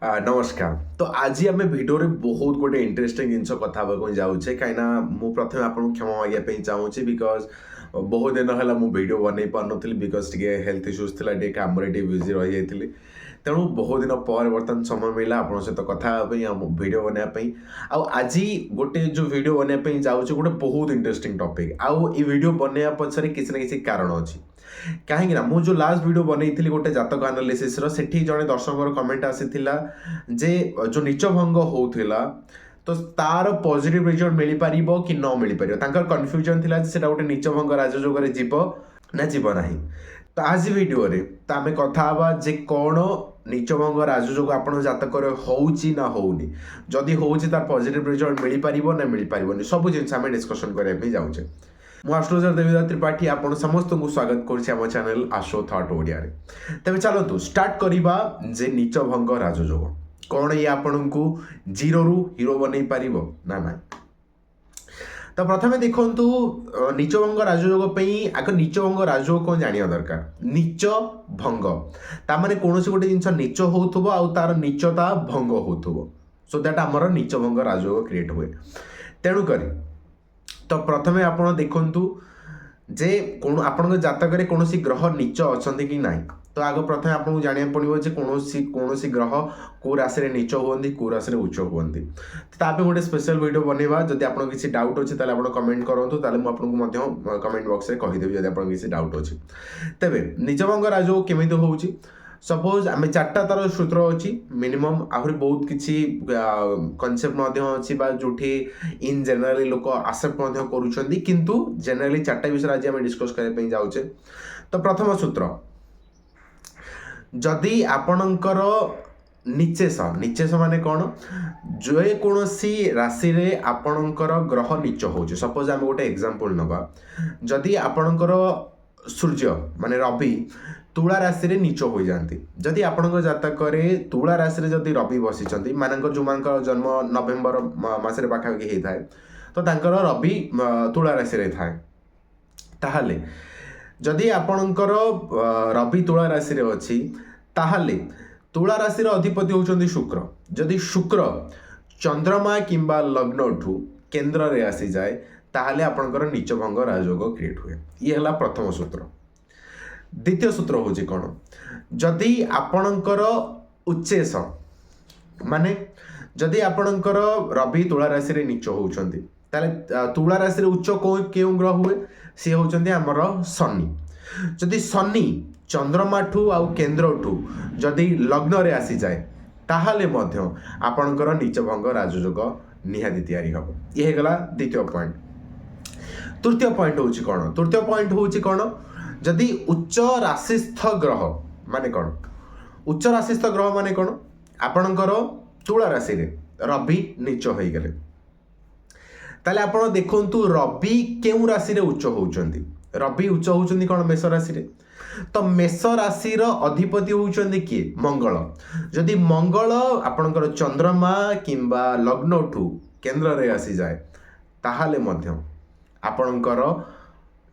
नमस्कार। तो आज आम भिडियो बहुत गोटे इंटरेस्टिंग जिन कथा जाऊे कहीं प्रथम आपको क्षमा मागे चाहूँगी बिकज बहुत दिन है वीडियो बन पार्न बिकज टे हेल्थ इश्यूज थी कम बिजी रही जाती तेणु बहुत दिन पर बर्तमान समय मिला आप सहित कथा वीडियो बनवाई आज गोटे जो वीडियो बनवाई जाऊे गोटे बहुत इंटरेस्टिंग टॉपिक आउ वीडियो बनवा पछरे किसी ना किसी कारण अच्छी कहीं मु जो लास्ट वीडियो बनई गोटे जातक एनालिसिस सेठी जड़े दर्शक कमेंट आसीथिला जे जो नीच भंग होउथिला तो तार पॉजिटिव रिजल्ट मिल पारिबो कि न मिल पारिबो तांकर कन्फ्यूजन थिला जे सेटा गोटे नीच भंग राजयोग रे जीवो ना जीवो नाही। तो आज वीडियो रे तो आमे कथा हबा जे कोन नीच भंग राजयोग आपण जातक रे होउची ना होउनी जदी होउची तार पॉजिटिव रिजल्ट मिल पारिबो ना मिल पारिबोनी सब जिंस आमे डिस्कशन करे पे जाउचे। मु एस्ट्रोलॉजर देवीदास त्रिपाठी आपण समस्त को स्वागत करछि हम चैनल आशो थॉट ओडिया रे। तबे चलतु स्टार्ट करिबा जे नीच भंग राजयोग कौन ये आपण को जीरो रु हीरो बनै पारिबो ना ना। तो प्रथमे देखंतु नीच भंग राजयोग पई आक नीच भंग राजयोग को जानिया दरकार। नीच भंग ता माने कोनोसी गोटे जिंस नीच होउथबो आ तार नीचता भंग होउथबो सो दैट हमर नीच भंग राजयोग क्रिएट हुए। तेणु करी तो प्रथमे आपण देखंतु जे कोन आपण जातक रे कोनोसी ग्रह नीच अछंती कि नाही। तो आग प्रथमे आपको जानिया पड़ो जे कोनोसी ग्रह को राशि रे नीच होवंती को राशि रे उच्च होवंती। तापे गोटे स्पेशल वीडियो बनेबा जदि आपन किसी डाउट अछि ताले आपण कमेंट करंतु ताले मु आपन को मध्य कमेंट बॉक्स रे कहि देबी जदि आपन किसी डाउट अछि। तबे नीच भंग राजयोग केमिति होउची सपोज आम चार्टा तार सूत्र अच्छी मिनिमम आहरी बहुत किसी कनसेप्ट अच्छी जो इन जनरली लोक आसेप्ट किंतु जनरली चार्टा विषय आज आम डिस्कस करने जाऊे। तो प्रथम सूत्र जदि आपणकर निचेश माने कौन जो कौनसी राशि रे आपणकर ग्रह नीच हो सपोज आम गोटे एग्जांपल नबा जदि आपणकर सूर्य माने रवि तुला राशि रे नीच हो जाती जदि आपण जातक तुला राशि रे जदि रवि बसी मानकर जो मान जन्म नवेम्बर मासरे पाखापाखि होता है तो तांकर रवि तुला राशि रे थाए ताहले जदि आपणकर रवि तुला राशि रे अछि ताहले तुला राशि रे अधिपति होउचंदी शुक्र जदि शुक्र चंद्रमा किंबा लग्न ठू केंद्र रे आसी जाए ताहले आपणकर नीच भंग राजयोग क्रिएट हुए। ये हला प्रथम सूत्र। द्वितीय सूत्र होची कौन जदि आपणकर उच्चेश माने जदि आपणकर रवि तुला राशि रे नीच होउचंदी ताले तुला राशि रे उच्च केउ ग्रह हुए सी होउचंदी हमर शनि जदि शनि चंद्रमा ठू आ केंद्र ठू जदि लग्न रे आसी जाए ताहाले मध्य आपणकर नीच भंग राजयोग निहाती तैयारी हबो। ये गला द्वितीय पॉइंट। तृतीय पॉइंट होची कौन तृतीय पॉइंट होची कौन जदि उच्च राशिस्थ ग्रह माने कौन उच्च राशिस्थ ग्रह माने कौन आपणकर तुला राशि रे रवि नीच हो गले ताले आपण देखंतु रवि केउ राशि रे उच्च होउचंदी रवि उच्च होउचंदी कौन मेष राशि रे तो मेष राशि रो अधिपति होउचंदी के मंगल जदि मंगल आपणकर चंद्रमा किंबा लग्न ठू केंद्र रे आसी जाए ताहाले मध्य आपणकर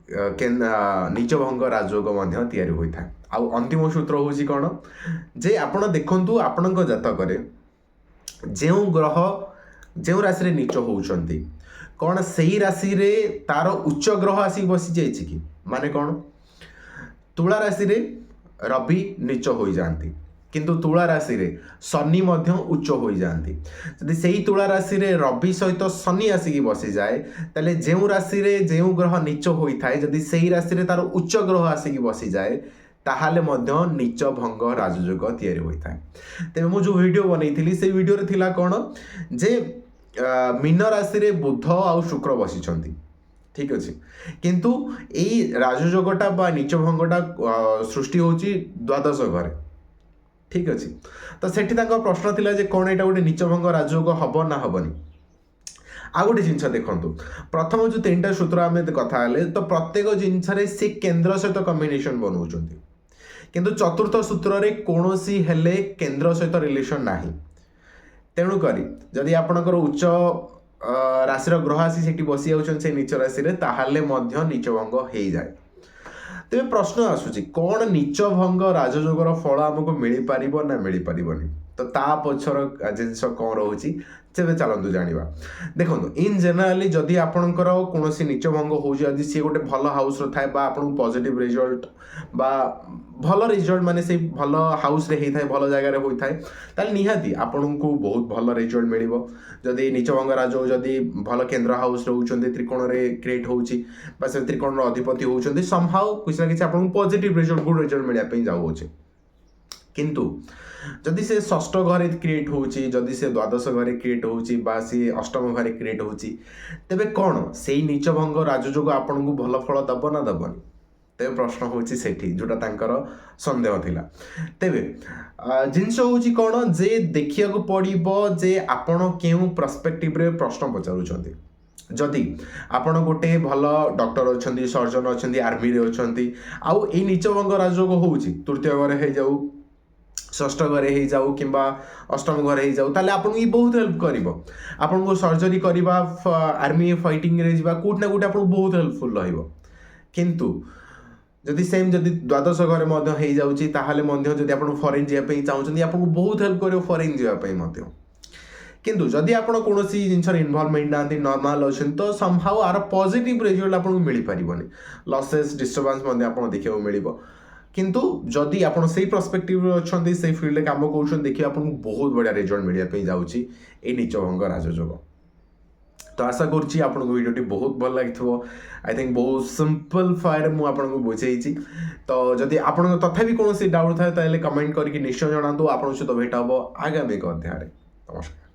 नीच भंग राजयोग तैयारी होता है। आउ अंतिम सूत्र होची कौन जे आपण देखंतु आपणक जातक रे जेउ ग्रह जेउ राशि रे नीच होउचंती कौन सही राशि रे तार उच्च ग्रह आसी बसी जाइछि कि माने कौन तुला राशि रे रवि नीच हो जाती किंतु तुला राशि रे शनि मध्य उच्च हो जाती जदि सही तुला राशि रे रवि सहित शनि आसिकी बसी जाए ताले जेउ राशि रे जेउ ग्रह नीच होता है जदि सही राशि रे तार उच्च ग्रह आसिकी बसी जाए ताहाले मध्य नीच भंग राजयोग तैयारी होता है। तेबे मु जो वीडियो बनैथिली से वीडियो रे थिला कोन जे मीन राशि रे बुध आ शुक्र बसिछंती ठीक अच्छे किंतु एई राजयोगटा बा नीच भंगटा सृष्टि होची द्वादश घरे ठीक अच्छे। तो सेठी तांको प्रश्न थिला जे कोन एटा गोटे नीच भंग राजयोग हबो ना हबनी। आ गोटे जिनस देखंतु प्रथम जो तीनटा सूत्र आमे कथा हले तो प्रत्येक जिनस रे से केंद्र सहित कॉम्बिनेशन बनउचंती किंतु चतुर्थ सूत्र रे कोनोसी हेले केंद्र सहित रिलेशन नाही। तेणु करी जदि आपणकर उच्च राशि ग्रह आसी सेठी बसी जाउछन से नीच राशि रे ताहाले मध्य नीच भंग हो जाए। तेबे प्रश्न आसुची कौन नीच भंग राजयोगर फल आमको मिल पारिबो ना मिल पारिबोनी। तो ता पछर जिनस कौन रोचे तेरे चलतु जाना देखो इन जेनराली जदि आपणकर कौन नीच भंग हो सी गोटे भल हाउस थाए आपको पॉजिटिव रिजल्ट बा भल रिजल्ट माने से भल हाउस रे होता है भल जगह होता है ताल निहाती आपन को बहुत भल रिजल्ट मिल जदि नीच भंग राज जदि भल केन्द्र हाउस रोचे त्रिकोण रे क्रिएट होची बा से त्रिकोण अधिपति होती समहाउ किसी ना किसी आपको पॉजिटिव रिजल्ट गुड रिजल्ट मिलने जाऊँचे किंतु जदि से षष्ठ घरे क्रिएट होची जदि से द्वादश घरे क्रिएट होची बा सी अष्टम घरे क्रिएट होची तेबे कौन से नीच भंग राजयोग आपन को भल फल दब ना दबनी तेरे प्रश्न होची सेठी जोटा तांकर संदेह थिला तेबे जिनस होची कौन जे देखिया को पड़िबो जे आपण केउ पर्सपेक्टिव रे प्रश्न पचारुछंती जदि आपण गोटे भल डॉक्टर अच्छा सर्जन अच्छा आर्मी रे अच्छा आउ ए नीच भंग राजयोग होची तृतीय घरे हे जाऊ षष्ठ घरे हो जाऊ कि अष्टम घरे हो जाऊ ताले आपन बहुत हेल्प करिवो आपन को सर्जरी करवा आर्मी फाइटिंग रे जीवा कोट ना कोट आपन बहुत हेल्पफुल रहिवो किंतु जदि सेम जदि द्वादश घरे मध्य हो जाउची ताहाले मध्य जदि आपन फॉरेन जिया पे चाहउछन्ती आपन को बहुत हेल्प करिवो फॉरेन जिया पे मध्य किंतु जदि आपन कोनोसी जिनसर इन्वॉल्वमेंट नांती नॉर्मल अछन तो समहाउ आर पॉजिटिव रिजल्ट आपन को मिली परिबोनी लॉसेस डिस्टर्बेंस मध्य आपन देखियो मिलिबो किंतु जदि आप से पर्सपेक्टिव अच्छा से फील्ड काम कर देखिए आपको बहुत बढ़िया रिजल्ट मिलने जाऊँगी ये नीच भंग राजयोग तो आशा करुँची आपको वीडियोटी बहुत भल लगी आई थिंक बहुत सिंपल फायर मुझे बुझे तो जदि आप तथापि कौन डाउट थाए कमेंट करके निश्चय जनातु आप सहित भेट हम आगामी एक अध्याय नमस्कार।